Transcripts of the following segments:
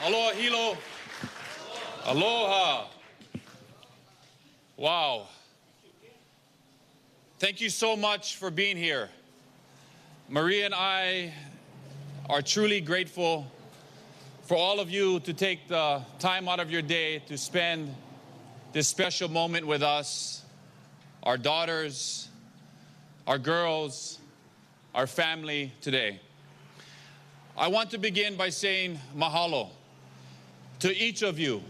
Aloha hilo. Aloha. Wow. Thank you so much for being here. Maria and I are truly grateful for all of you to take the time out of your day to spend this special moment with us, our daughters, our girls, our family today. I want to begin by saying mahalo to each of you,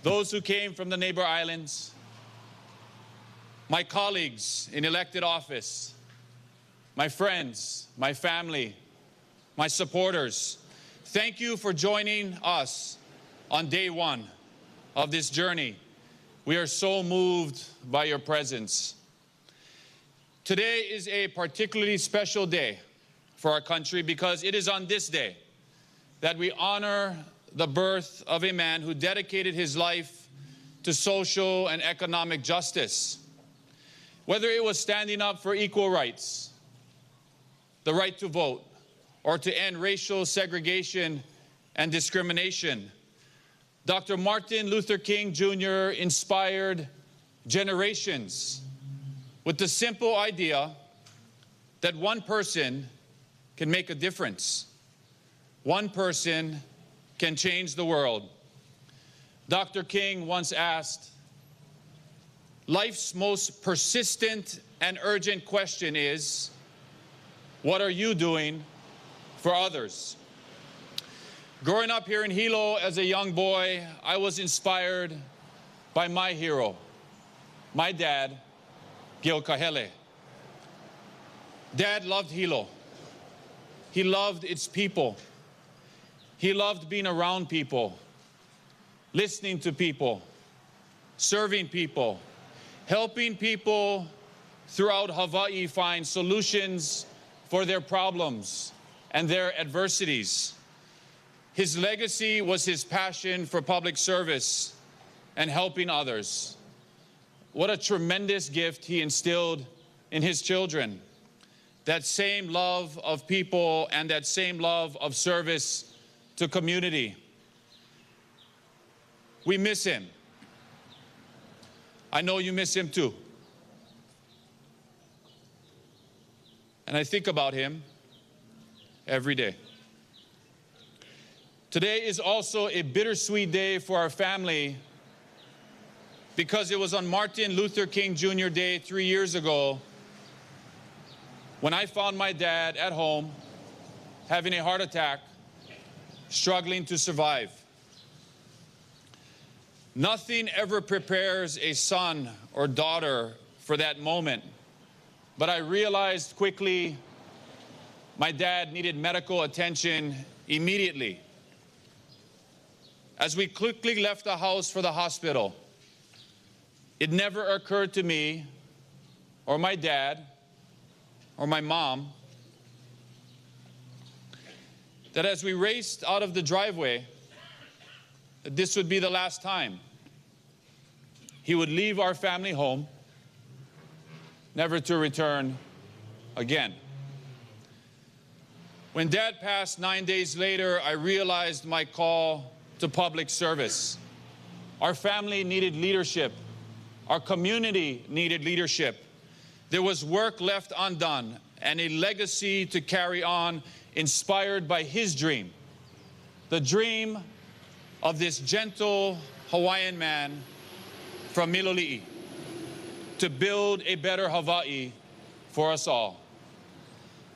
those who came from the neighbor islands, my colleagues in elected office, my friends, my family, my supporters. Thank you for joining us on day one of this journey. We are so moved by your presence. Today is a particularly special day for our country because it is on this day that we honor the birth of a man who dedicated his life to social and economic justice. Whether it was standing up for equal rights, the right to vote, or to end racial segregation and discrimination, Dr. Martin Luther King Jr. inspired generations with the simple idea that one person can make a difference. One person can change the world. Dr. King once asked, "Life's most persistent and urgent question is, what are you doing for others?" Growing up here in Hilo as a young boy, I was inspired by my hero, my dad, Gil Kahele. Dad loved Hilo. He loved its people. He loved being around people, listening to people, serving people, helping people throughout Hawaii find solutions for their problems and their adversities. His legacy was his passion for public service and helping others. What a tremendous gift he instilled in his children. That same love of people and that same love of service to community. We miss him. I know you miss him too. And I think about him every day. Today is also a bittersweet day for our family because it was on Martin Luther King Jr. Day 3 years ago when I found my dad at home having a heart attack, struggling to survive. Nothing ever prepares a son or daughter for that moment, but I realized quickly my dad needed medical attention immediately. As we quickly left the house for the hospital, it never occurred to me or my dad or my mom that as we raced out of the driveway, that this would be the last time he would leave our family home, never to return again. When Dad passed 9 days later, I realized my call to public service. Our family needed leadership. Our community needed leadership. There was work left undone and a legacy to carry on inspired by his dream, the dream of this gentle Hawaiian man from Miloli'i to build a better Hawaii for us all.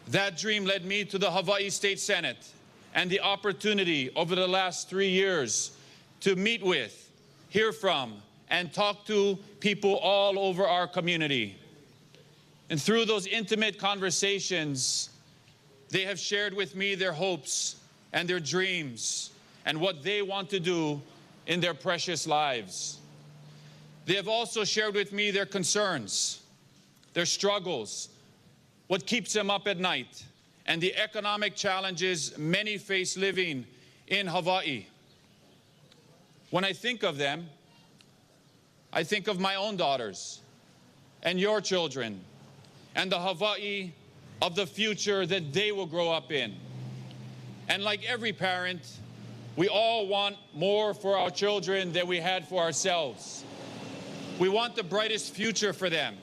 That dream led me to the Hawaii State Senate and the opportunity over the last 3 years to meet with, hear from, and talk to people all over our community. And through those intimate conversations, they have shared with me their hopes and their dreams and what they want to do in their precious lives. They have also shared with me their concerns, their struggles, what keeps them up at night, and the economic challenges many face living in Hawaii. When I think of them, I think of my own daughters and your children and the Hawaii of the future that they will grow up in. And like every parent, We all want more for our children than we had for ourselves. We want the brightest future for them.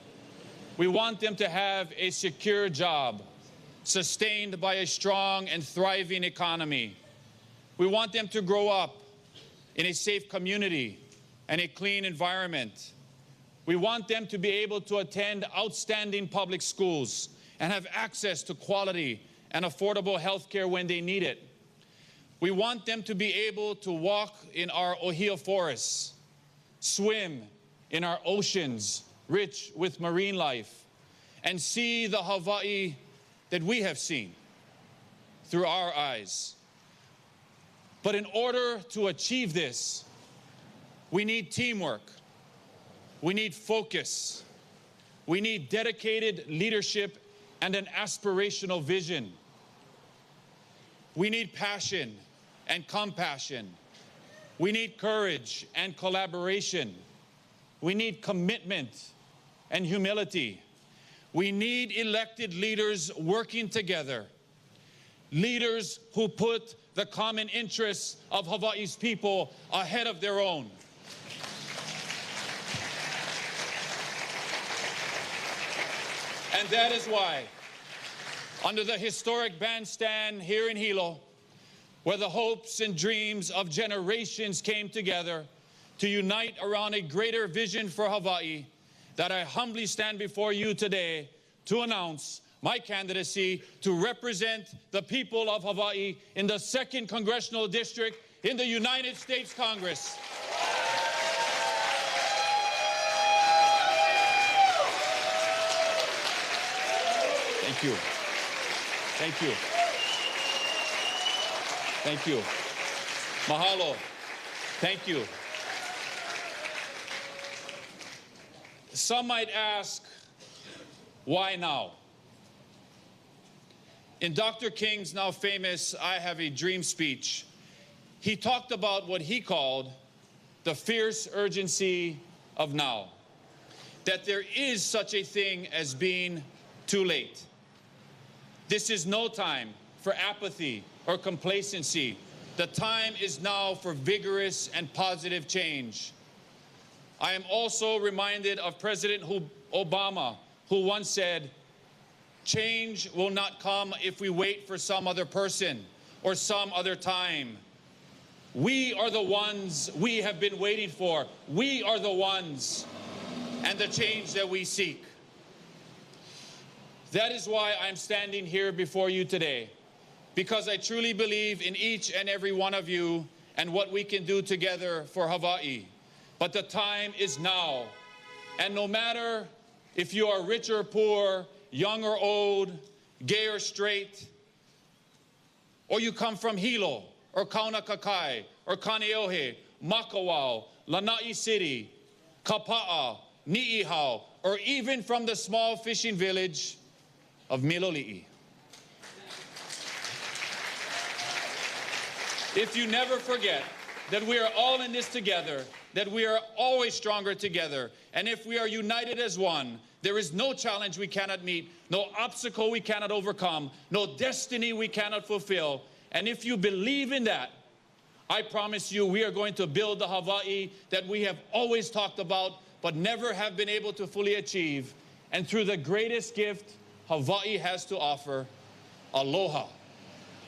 We want them to have a secure job, sustained by a strong and thriving economy. We want them to grow up in a safe community and a clean environment. We want them to be able to attend outstanding public schools and have access to quality and affordable health care when they need it. We want them to be able to walk in our Ohio forests, swim in our oceans rich with marine life, and see the Hawaii that we have seen through our eyes. But in order to achieve this, we need teamwork. We need focus. We need dedicated leadership and an aspirational vision. We need passion and compassion. We need courage and collaboration. We need commitment and humility. We need elected leaders working together, leaders who put the common interests of Hawaii's people ahead of their own. And that is why, under the historic bandstand here in Hilo, where the hopes and dreams of generations came together to unite around a greater vision for Hawaii, that I humbly stand before you today to announce my candidacy to represent the people of Hawaii in the 2nd Congressional District in the United States Congress. Thank you. Thank you. Thank you. Mahalo. Thank you. Some might ask, why now? In Dr. King's now famous I Have a Dream speech, he talked about what he called the fierce urgency of now. That there is such a thing as being too late. This is no time for apathy or complacency. The time is now for vigorous and positive change. I am also reminded of President Obama, who once said, change will not come if we wait for some other person or some other time. We are the ones we have been waiting for. We are the ones and the change that we seek. That is why I'm standing here before you today, because I truly believe in each and every one of you and what we can do together for Hawaii. But the time is now. And no matter if you are rich or poor, young or old, gay or straight, or you come from Hilo, or Kaunakakai, or Kaneohe, Makawao, Lanai City, Kapa'a, Ni'ihau, or even from the small fishing village of Miloli'i. If you never forget that we are all in this together, that we are always stronger together, and if we are united as one, there is no challenge we cannot meet, no obstacle we cannot overcome, no destiny we cannot fulfill. And if you believe in that, I promise you we are going to build the Hawaii that we have always talked about, but never have been able to fully achieve. And through the greatest gift Hawaii has to offer, aloha.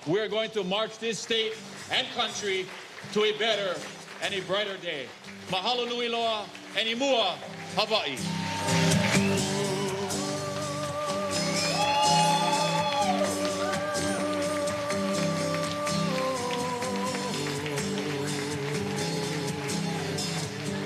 We're going to march this state and country to a better and a brighter day. Mahalo nui loa, and imua, Hawaii.